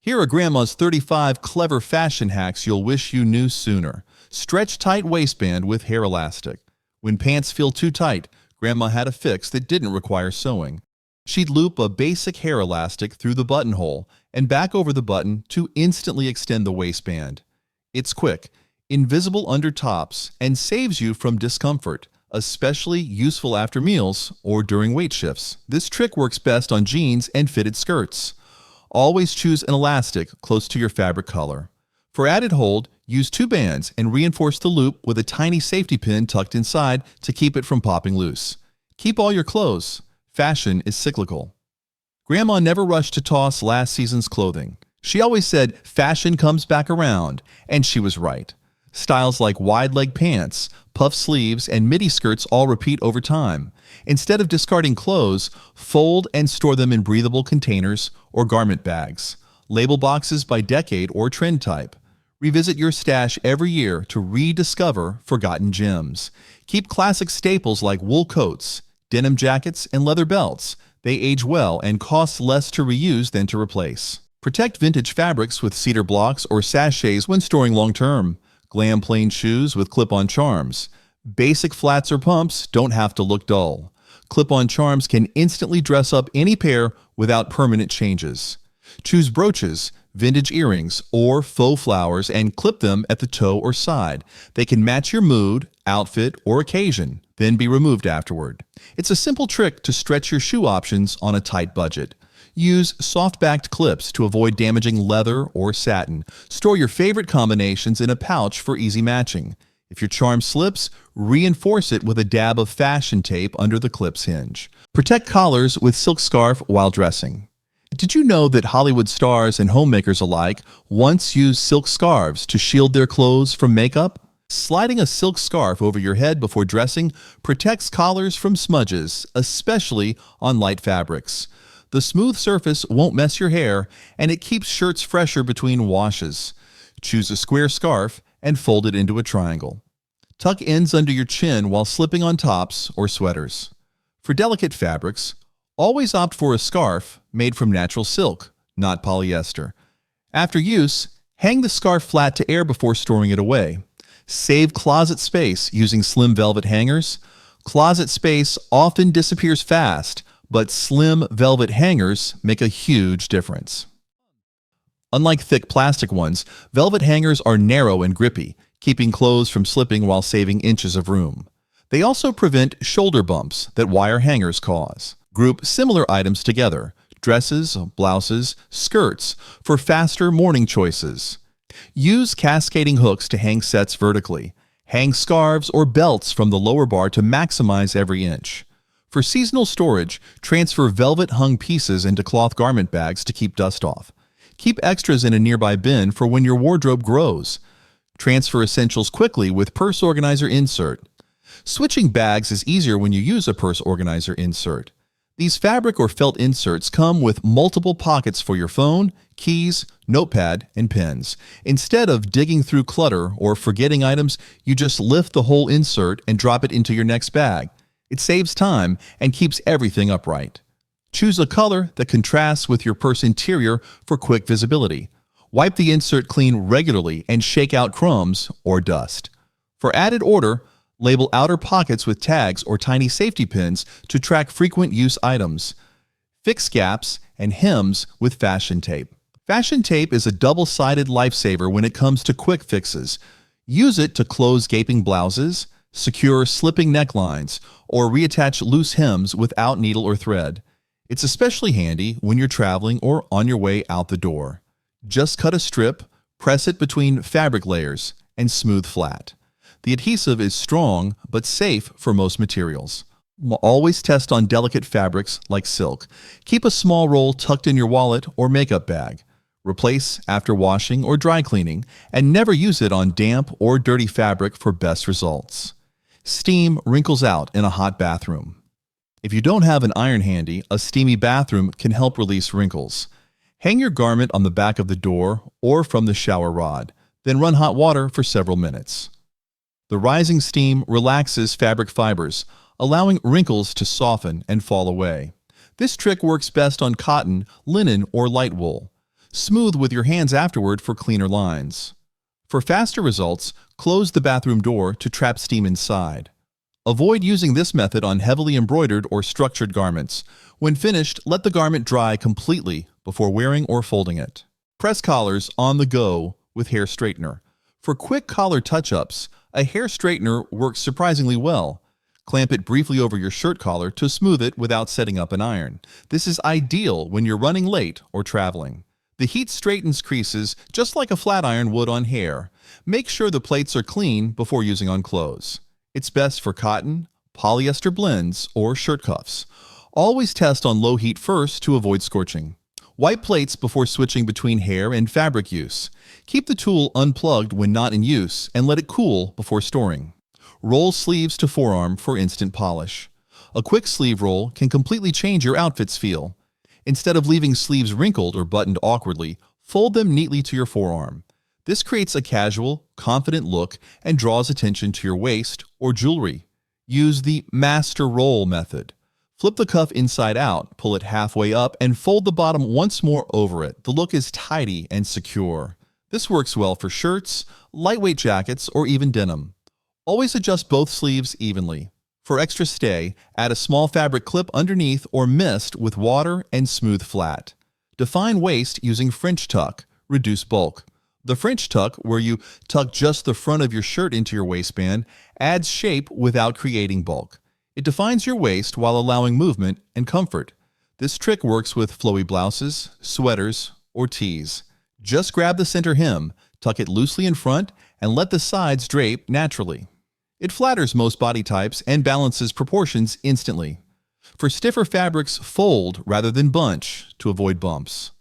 Here are Grandma's 35 clever fashion hacks you'll wish you knew sooner. Stretch tight waistband with hair elastic. When pants feel too tight, Grandma had a fix that didn't require sewing. She'd loop a basic hair elastic through the buttonhole and back over the button to instantly extend the waistband. It's quick, invisible under tops, and saves you from discomfort, especially useful after meals or during weight shifts. This trick works best on jeans and fitted skirts. Always choose an elastic close to your fabric color. For added hold, use 2 bands and reinforce the loop with a tiny safety pin tucked inside to keep it from popping loose. Keep all your clothes. Fashion is cyclical. Grandma never rushed to toss last season's clothing. She always said fashion comes back around, and she was right. Styles like wide-leg pants, puff sleeves, and midi skirts all repeat over time. Instead of discarding clothes, fold and store them in breathable containers or garment bags. Label boxes by decade or trend type. Revisit your stash every year to rediscover forgotten gems. Keep classic staples like wool coats, denim jackets, and leather belts. They age well and cost less to reuse than to replace. Protect vintage fabrics with cedar blocks or sachets when storing long-term. Glam plain shoes with clip-on charms. Basic flats or pumps don't have to look dull. Clip-on charms can instantly dress up any pair without permanent changes. Choose brooches, vintage earrings, or faux flowers and clip them at the toe or side. They can match your mood, outfit, or occasion, then be removed afterward. It's a simple trick to stretch your shoe options on a tight budget. Use soft-backed clips to avoid damaging leather or satin. Store your favorite combinations in a pouch for easy matching. If your charm slips, reinforce it with a dab of fashion tape under the clip's hinge. Protect collars with silk scarf while dressing. Did you know that Hollywood stars and homemakers alike once used silk scarves to shield their clothes from makeup? Sliding a silk scarf over your head before dressing protects collars from smudges, especially on light fabrics. The smooth surface won't mess your hair, and it keeps shirts fresher between washes. Choose a square scarf and fold it into a triangle. Tuck ends under your chin while slipping on tops or sweaters. For delicate fabrics, always opt for a scarf made from natural silk, not polyester. After use, hang the scarf flat to air before storing it away. Save closet space using slim velvet hangers. Closet space often disappears fast, but slim velvet hangers make a huge difference. Unlike thick plastic ones, velvet hangers are narrow and grippy, keeping clothes from slipping while saving inches of room. They also prevent shoulder bumps that wire hangers cause. Group similar items together, dresses, blouses, skirts, for faster morning choices. Use cascading hooks to hang sets vertically. Hang scarves or belts from the lower bar to maximize every inch. For seasonal storage, transfer velvet-hung pieces into cloth garment bags to keep dust off. Keep extras in a nearby bin for when your wardrobe grows. Transfer essentials quickly with purse organizer insert. Switching bags is easier when you use a purse organizer insert. These fabric or felt inserts come with multiple pockets for your phone, keys, notepad, and pens. Instead of digging through clutter or forgetting items, you just lift the whole insert and drop it into your next bag. It saves time and keeps everything upright. Choose a color that contrasts with your purse interior for quick visibility. Wipe the insert clean regularly and shake out crumbs or dust. For added order, label outer pockets with tags or tiny safety pins to track frequent use items. Fix gaps and hems with fashion tape. Fashion tape is a double-sided lifesaver when it comes to quick fixes. Use it to close gaping blouses, secure slipping necklines, or reattach loose hems without needle or thread. It's especially handy when you're traveling or on your way out the door. Just cut a strip, press it between fabric layers, and smooth flat. The adhesive is strong but safe for most materials. Always test on delicate fabrics like silk. Keep a small roll tucked in your wallet or makeup bag. Replace after washing or dry cleaning, and never use it on damp or dirty fabric for best results. Steam wrinkles out in a hot bathroom. If you don't have an iron handy, a steamy bathroom can help release wrinkles. Hang your garment on the back of the door or from the shower rod, then run hot water for several minutes. The rising steam relaxes fabric fibers, allowing wrinkles to soften and fall away. This trick works best on cotton, linen, or light wool. Smooth with your hands afterward for cleaner lines. For faster results, close the bathroom door to trap steam inside. Avoid using this method on heavily embroidered or structured garments. When finished, let the garment dry completely before wearing or folding it. Press collars on the go with hair straightener. For quick collar touch-ups, a hair straightener works surprisingly well. Clamp it briefly over your shirt collar to smooth it without setting up an iron. This is ideal when you're running late or traveling. The heat straightens creases just like a flat iron would on hair. Make sure the plates are clean before using on clothes. It's best for cotton, polyester blends, or shirt cuffs. Always test on low heat first to avoid scorching. Wipe plates before switching between hair and fabric use. Keep the tool unplugged when not in use and let it cool before storing. Roll sleeves to forearm for instant polish. A quick sleeve roll can completely change your outfit's feel. Instead of leaving sleeves wrinkled or buttoned awkwardly, fold them neatly to your forearm. This creates a casual, confident look and draws attention to your waist or jewelry. Use the master roll method. Flip the cuff inside out, pull it halfway up, and fold the bottom once more over it. The look is tidy and secure. This works well for shirts, lightweight jackets, or even denim. Always adjust both sleeves evenly. For extra stay, add a small fabric clip underneath or mist with water and smooth flat. Define waist using French tuck. Reduce bulk. The French tuck, where you tuck just the front of your shirt into your waistband, adds shape without creating bulk. It defines your waist while allowing movement and comfort. This trick works with flowy blouses, sweaters, or tees. Just grab the center hem, tuck it loosely in front, and let the sides drape naturally. It flatters most body types and balances proportions instantly. For stiffer fabrics, fold rather than bunch to avoid bumps.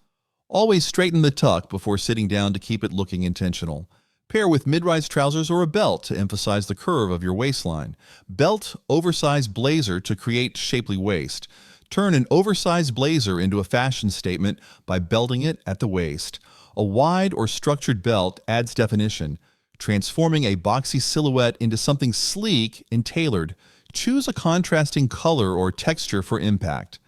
Always straighten the tuck before sitting down to keep it looking intentional. Pair with mid-rise trousers or a belt to emphasize the curve of your waistline. Belt oversized blazer to create shapely waist. Turn an oversized blazer into a fashion statement by belting it at the waist. A wide or structured belt adds definition, transforming a boxy silhouette into something sleek and tailored. Choose a contrasting color or texture for impact.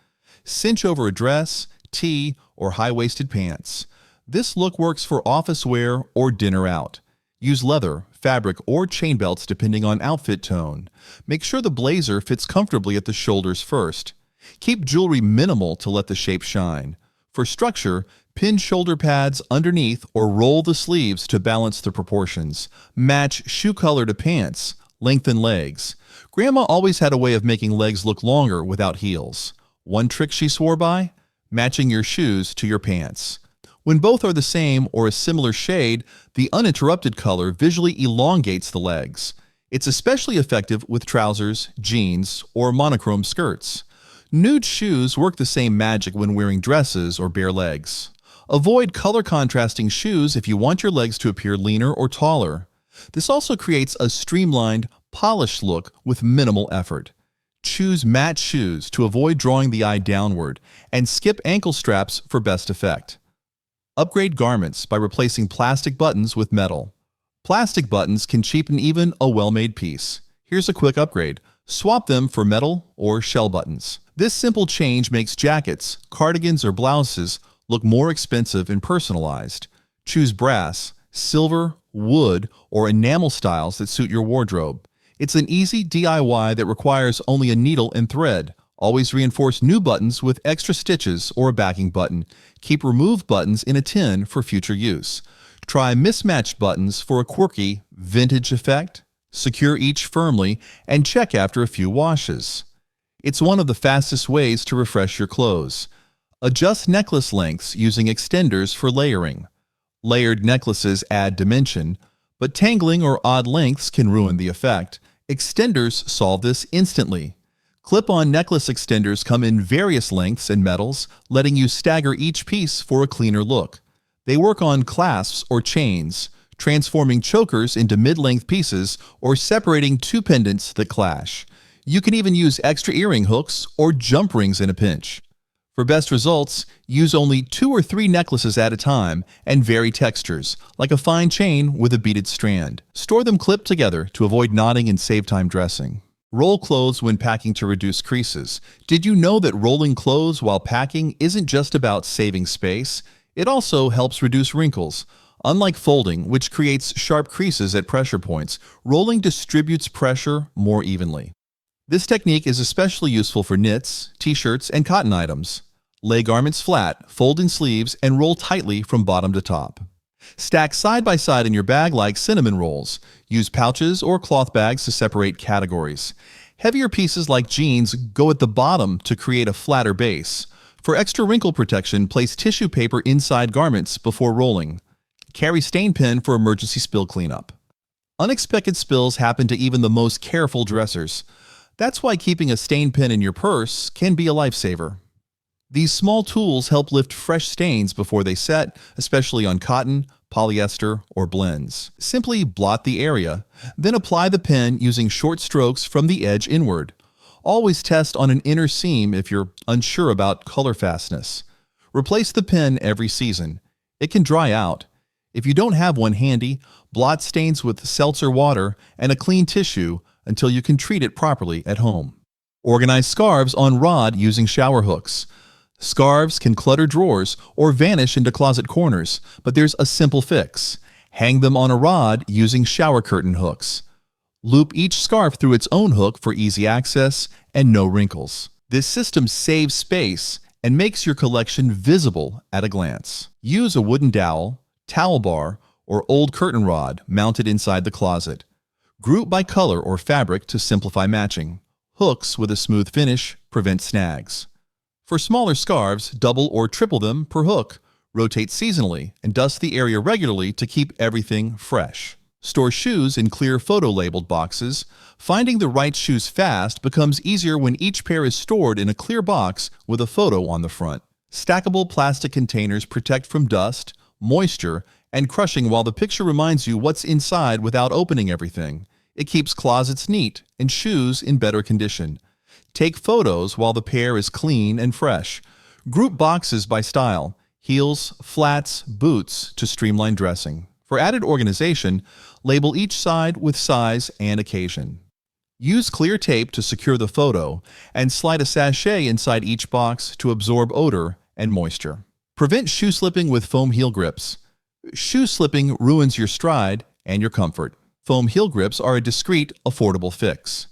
Cinch over a dress, tee, or high-waisted pants. This look works for office wear or dinner out. Use leather, fabric, or chain belts depending on outfit tone. Make sure the blazer fits comfortably at the shoulders first. Keep jewelry minimal to let the shape shine. For structure, pin shoulder pads underneath or roll the sleeves to balance the proportions. Match shoe color to pants. Lengthen legs. Grandma always had a way of making legs look longer without heels. One trick she swore by? Matching your shoes to your pants. When both are the same or a similar shade, the uninterrupted color visually elongates the legs. It's especially effective with trousers, jeans, or monochrome skirts. Nude shoes work the same magic when wearing dresses or bare legs. Avoid color contrasting shoes if you want your legs to appear leaner or taller. This also creates a streamlined, polished look with minimal effort. Choose matte shoes to avoid drawing the eye downward, and skip ankle straps for best effect. Upgrade garments by replacing plastic buttons with metal. Plastic buttons can cheapen even a well-made piece. Here's a quick upgrade. Swap them for metal or shell buttons. This simple change makes jackets, cardigans, or blouses look more expensive and personalized. Choose brass, silver, wood, or enamel styles that suit your wardrobe. It's an easy DIY that requires only a needle and thread. Always reinforce new buttons with extra stitches or a backing button. Keep removed buttons in a tin for future use. Try mismatched buttons for a quirky, vintage effect. Secure each firmly and check after a few washes. It's one of the fastest ways to refresh your clothes. Adjust necklace lengths using extenders for layering. Layered necklaces add dimension, but tangling or odd lengths can ruin the effect. Extenders solve this instantly. Clip-on necklace extenders come in various lengths and metals, letting you stagger each piece for a cleaner look. They work on clasps or chains, transforming chokers into mid-length pieces or separating two pendants that clash. You can even use extra earring hooks or jump rings in a pinch. For best results, use only 2 or 3 necklaces at a time and vary textures, like a fine chain with a beaded strand. Store them clipped together to avoid knotting and save time dressing. Roll clothes when packing to reduce creases. Did you know that rolling clothes while packing isn't just about saving space? It also helps reduce wrinkles. Unlike folding, which creates sharp creases at pressure points, rolling distributes pressure more evenly. This technique is especially useful for knits, t-shirts, and cotton items. Lay garments flat, fold in sleeves, and roll tightly from bottom to top. Stack side by side in your bag like cinnamon rolls. Use pouches or cloth bags to separate categories. Heavier pieces like jeans go at the bottom to create a flatter base. For extra wrinkle protection, place tissue paper inside garments before rolling. Carry stain pen for emergency spill cleanup. Unexpected spills happen to even the most careful dressers. That's why keeping a stain pen in your purse can be a lifesaver. These small tools help lift fresh stains before they set, especially on cotton, polyester, or blends. Simply blot the area, then apply the pen using short strokes from the edge inward. Always test on an inner seam if you're unsure about color fastness. Replace the pen every season. It can dry out. If you don't have one handy, blot stains with seltzer water and a clean tissue until you can treat it properly at home. Organize scarves on rod using shower hooks. Scarves can clutter drawers or vanish into closet corners, but there's a simple fix. Hang them on a rod using shower curtain hooks. Loop each scarf through its own hook for easy access and no wrinkles. This system saves space and makes your collection visible at a glance. Use a wooden dowel, towel bar, or old curtain rod mounted inside the closet. Group by color or fabric to simplify matching. Hooks with a smooth finish prevent snags. For smaller scarves, double or triple them per hook. Rotate seasonally and dust the area regularly to keep everything fresh. Store shoes in clear photo-labeled boxes. Finding the right shoes fast becomes easier when each pair is stored in a clear box with a photo on the front. Stackable plastic containers protect from dust, moisture, and crushing while the picture reminds you what's inside without opening everything. It keeps closets neat and shoes in better condition. Take photos while the pair is clean and fresh. Group boxes by style, heels, flats, boots to streamline dressing. For added organization, label each side with size and occasion. Use clear tape to secure the photo and slide a sachet inside each box to absorb odor and moisture. Prevent shoe slipping with foam heel grips. Shoe slipping ruins your stride and your comfort. Foam heel grips are a discreet, affordable fix.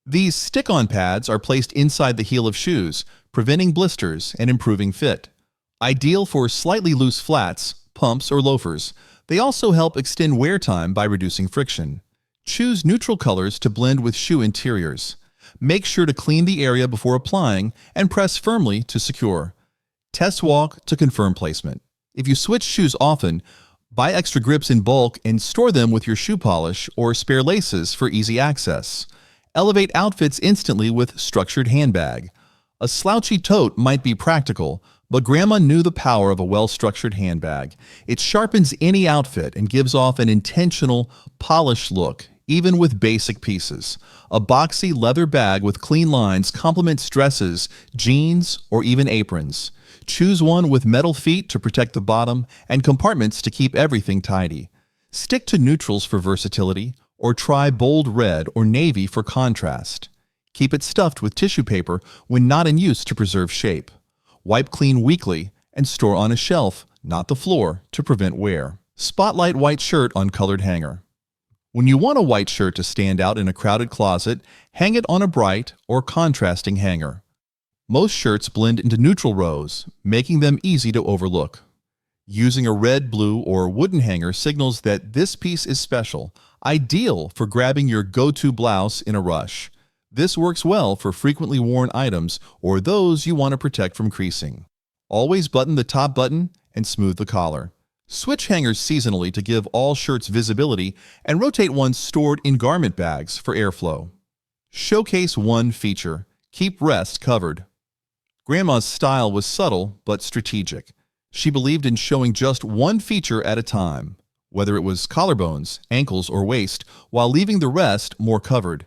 These stick-on pads are placed inside the heel of shoes, preventing blisters and improving fit. Ideal for slightly loose flats, pumps, or loafers. They also help extend wear time by reducing friction. Choose neutral colors to blend with shoe interiors. Make sure to clean the area before applying and press firmly to secure. Test walk to confirm placement. If you switch shoes often, buy extra grips in bulk and store them with your shoe polish or spare laces for easy access. Elevate outfits instantly with structured handbag. A slouchy tote might be practical, but Grandma knew the power of a well-structured handbag. It sharpens any outfit and gives off an intentional, polished look, even with basic pieces. A boxy leather bag with clean lines complements dresses, jeans, or even aprons. Choose one with metal feet to protect the bottom and compartments to keep everything tidy. Stick to neutrals for versatility, or try bold red or navy for contrast. Keep it stuffed with tissue paper when not in use to preserve shape. Wipe clean weekly and store on a shelf, not the floor, to prevent wear. Spotlight white shirt on colored hanger. When you want a white shirt to stand out in a crowded closet, hang it on a bright or contrasting hanger. Most shirts blend into neutral rows, making them easy to overlook. Using a red, blue, or wooden hanger signals that this piece is special, ideal for grabbing your go-to blouse in a rush. This works well for frequently worn items or those you want to protect from creasing. Always button the top button and smooth the collar. Switch hangers seasonally to give all shirts visibility and rotate ones stored in garment bags for airflow. Showcase one feature. Keep rest covered. Grandma's style was subtle but strategic. She believed in showing just one feature at a time, whether it was collarbones, ankles, or waist, while leaving the rest more covered.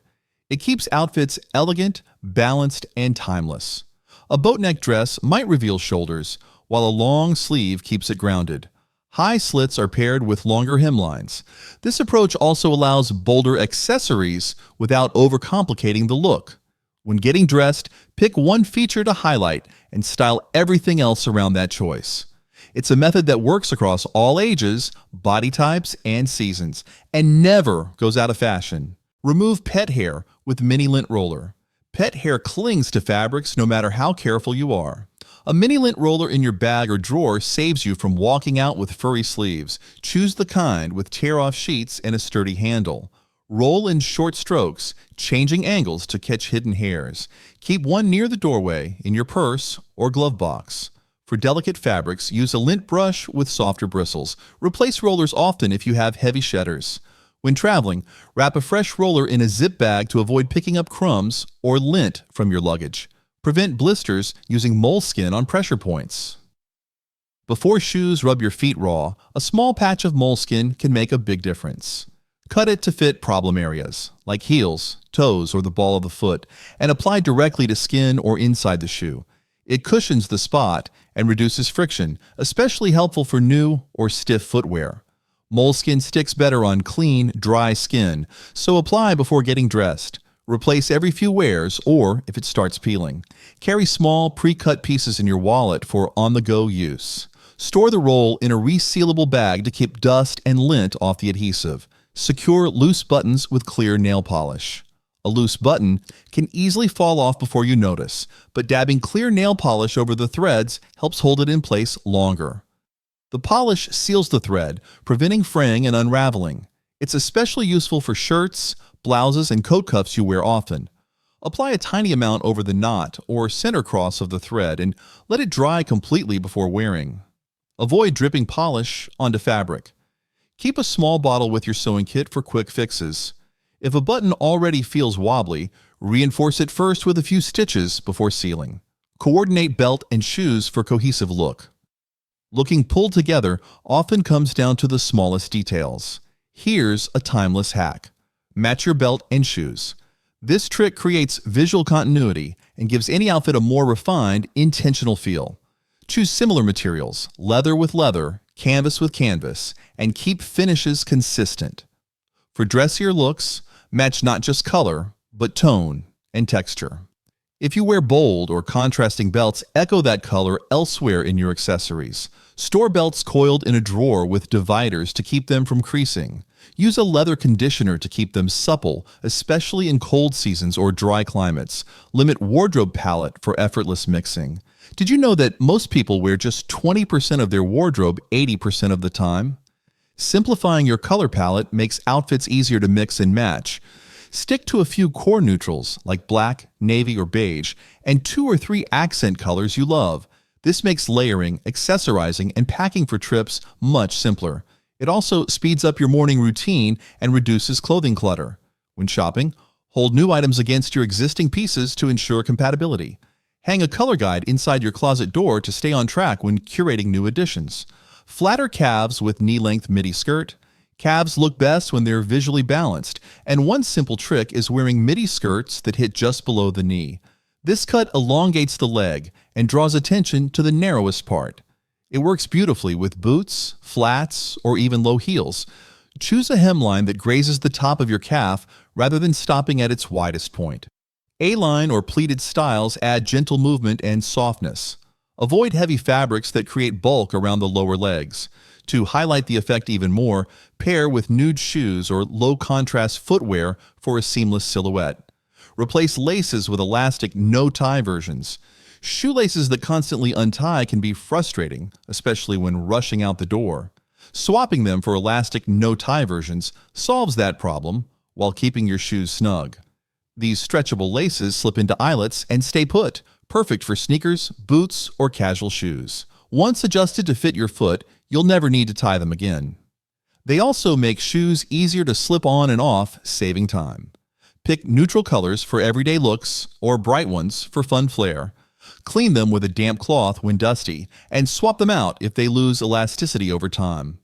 It keeps outfits elegant, balanced, and timeless. A boatneck dress might reveal shoulders, while a long sleeve keeps it grounded. High slits are paired with longer hemlines. This approach also allows bolder accessories without overcomplicating the look. When getting dressed, pick one feature to highlight and style everything else around that choice. It's a method that works across all ages, body types, and seasons, and never goes out of fashion. Remove pet hair with mini lint roller. Pet hair clings to fabrics no matter how careful you are. A mini lint roller in your bag or drawer saves you from walking out with furry sleeves. Choose the kind with tear-off sheets and a sturdy handle. Roll in short strokes, changing angles to catch hidden hairs. Keep one near the doorway, in your purse, or glove box. For delicate fabrics, use a lint brush with softer bristles. Replace rollers often if you have heavy shedders. When traveling, wrap a fresh roller in a zip bag to avoid picking up crumbs or lint from your luggage. Prevent blisters using moleskin on pressure points. Before shoes rub your feet raw, a small patch of moleskin can make a big difference. Cut it to fit problem areas, like heels, toes, or the ball of the foot, and apply directly to skin or inside the shoe. It cushions the spot and reduces friction, especially helpful for new or stiff footwear. Moleskin sticks better on clean, dry skin, so apply before getting dressed. Replace every few wears or if it starts peeling. Carry small, pre-cut pieces in your wallet for on-the-go use. Store the roll in a resealable bag to keep dust and lint off the adhesive. Secure loose buttons with clear nail polish. A loose button can easily fall off before you notice, but dabbing clear nail polish over the threads helps hold it in place longer. The polish seals the thread, preventing fraying and unraveling. It's especially useful for shirts, blouses, and coat cuffs you wear often. Apply a tiny amount over the knot or center cross of the thread and let it dry completely before wearing. Avoid dripping polish onto fabric. Keep a small bottle with your sewing kit for quick fixes. If a button already feels wobbly, reinforce it first with a few stitches before sealing. Coordinate belt and shoes for cohesive look. Looking pulled together often comes down to the smallest details. Here's a timeless hack. Match your belt and shoes. This trick creates visual continuity and gives any outfit a more refined, intentional feel. Choose similar materials, leather with leather, canvas with canvas, and keep finishes consistent. For dressier looks, match not just color, but tone and texture. If you wear bold or contrasting belts, echo that color elsewhere in your accessories. Store belts coiled in a drawer with dividers to keep them from creasing. Use a leather conditioner to keep them supple, especially in cold seasons or dry climates. Limit wardrobe palette for effortless mixing. Did you know that most people wear just 20% of their wardrobe 80% of the time? Simplifying your color palette makes outfits easier to mix and match. Stick to a few core neutrals like black, navy, or beige, and 2 or 3 accent colors you love. This makes layering, accessorizing, and packing for trips much simpler. It also speeds up your morning routine and reduces clothing clutter. When shopping, hold new items against your existing pieces to ensure compatibility. Hang a color guide inside your closet door to stay on track when curating new additions. Flatter calves with knee-length midi skirt. Calves look best when they're visually balanced, and one simple trick is wearing midi skirts that hit just below the knee. This cut elongates the leg and draws attention to the narrowest part. It works beautifully with boots, flats, or even low heels. Choose a hemline that grazes the top of your calf rather than stopping at its widest point. A-line or pleated styles add gentle movement and softness. Avoid heavy fabrics that create bulk around the lower legs. To highlight the effect even more, pair with nude shoes or low-contrast footwear for a seamless silhouette. Replace laces with elastic, no-tie versions. Shoelaces that constantly untie can be frustrating, especially when rushing out the door. Swapping them for elastic, no-tie versions solves that problem while keeping your shoes snug. These stretchable laces slip into eyelets and stay put, perfect for sneakers, boots, or casual shoes. Once adjusted to fit your foot, you'll never need to tie them again. They also make shoes easier to slip on and off, saving time. Pick neutral colors for everyday looks or bright ones for fun flair. Clean them with a damp cloth when dusty, and swap them out if they lose elasticity over time.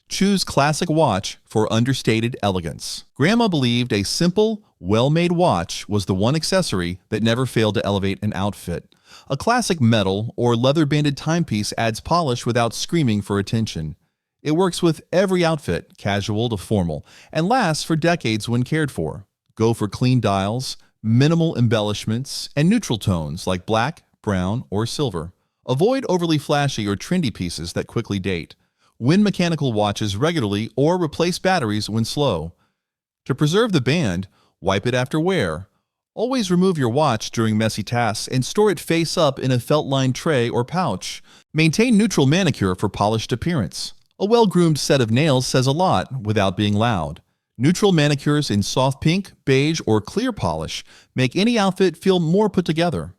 Choose classic watch for understated elegance. Grandma believed a simple, well-made watch was the one accessory that never failed to elevate an outfit. A classic metal or leather-banded timepiece adds polish without screaming for attention. It works with every outfit, casual to formal, and lasts for decades when cared for. Go for clean dials, minimal embellishments, and neutral tones like black, brown, or silver. Avoid overly flashy or trendy pieces that quickly date. Win mechanical watches regularly or replace batteries when slow. To preserve the band, wipe it after wear. Always remove your watch during messy tasks and store it face up in a felt-lined tray or pouch. Maintain neutral manicure for polished appearance. A well-groomed set of nails says a lot without being loud. Neutral manicures in soft pink, beige, or clear polish make any outfit feel more put together.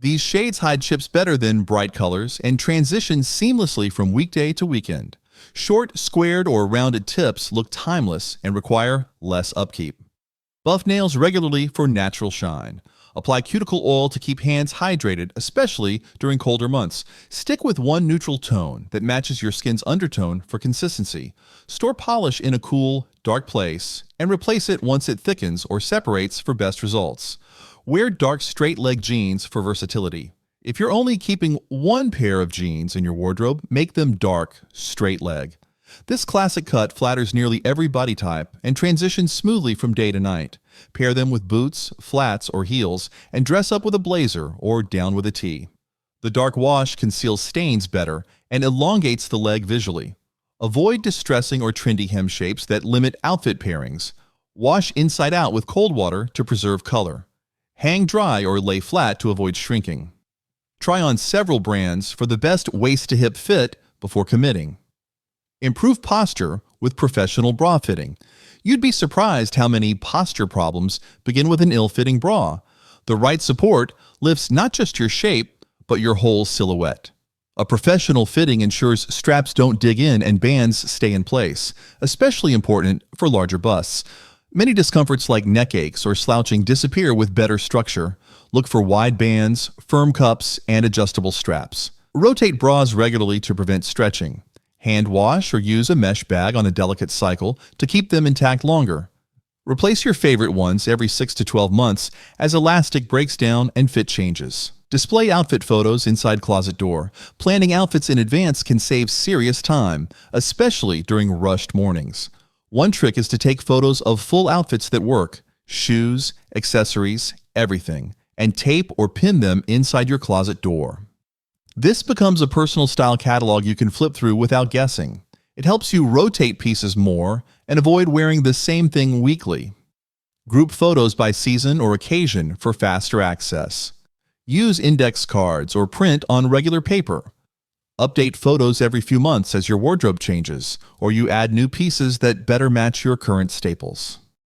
These shades hide chips better than bright colors and transition seamlessly from weekday to weekend. Short, squared, or rounded tips look timeless and require less upkeep. Buff nails regularly for natural shine. Apply cuticle oil to keep hands hydrated, especially during colder months. Stick with one neutral tone that matches your skin's undertone for consistency. Store polish in a cool, dark place and replace it once it thickens or separates for best results. Wear dark straight-leg jeans for versatility. If you're only keeping one pair of jeans in your wardrobe, make them dark, straight leg. This classic cut flatters nearly every body type and transitions smoothly from day to night. Pair them with boots, flats, or heels, and dress up with a blazer or down with a tee. The dark wash conceals stains better and elongates the leg visually. Avoid distressing or trendy hem shapes that limit outfit pairings. Wash inside out with cold water to preserve color. Hang dry or lay flat to avoid shrinking. Try on several brands for the best waist-to-hip fit before committing. Improve posture with professional bra fitting. You'd be surprised how many posture problems begin with an ill-fitting bra. The right support lifts not just your shape, but your whole silhouette. A professional fitting ensures straps don't dig in and bands stay in place, especially important for larger busts. Many discomforts like neck aches or slouching disappear with better structure. Look for wide bands, firm cups, and adjustable straps. Rotate bras regularly to prevent stretching. Hand wash or use a mesh bag on a delicate cycle to keep them intact longer. Replace your favorite ones every 6 to 12 months as elastic breaks down and fit changes. Display outfit photos inside closet door. Planning outfits in advance can save serious time, especially during rushed mornings. One trick is to take photos of full outfits that work, shoes, accessories, everything, and tape or pin them inside your closet door. This becomes a personal style catalog you can flip through without guessing. It helps you rotate pieces more and avoid wearing the same thing weekly. Group photos by season or occasion for faster access. Use index cards or print on regular paper. Update photos every few months as your wardrobe changes, or you add new pieces that better match your current staples.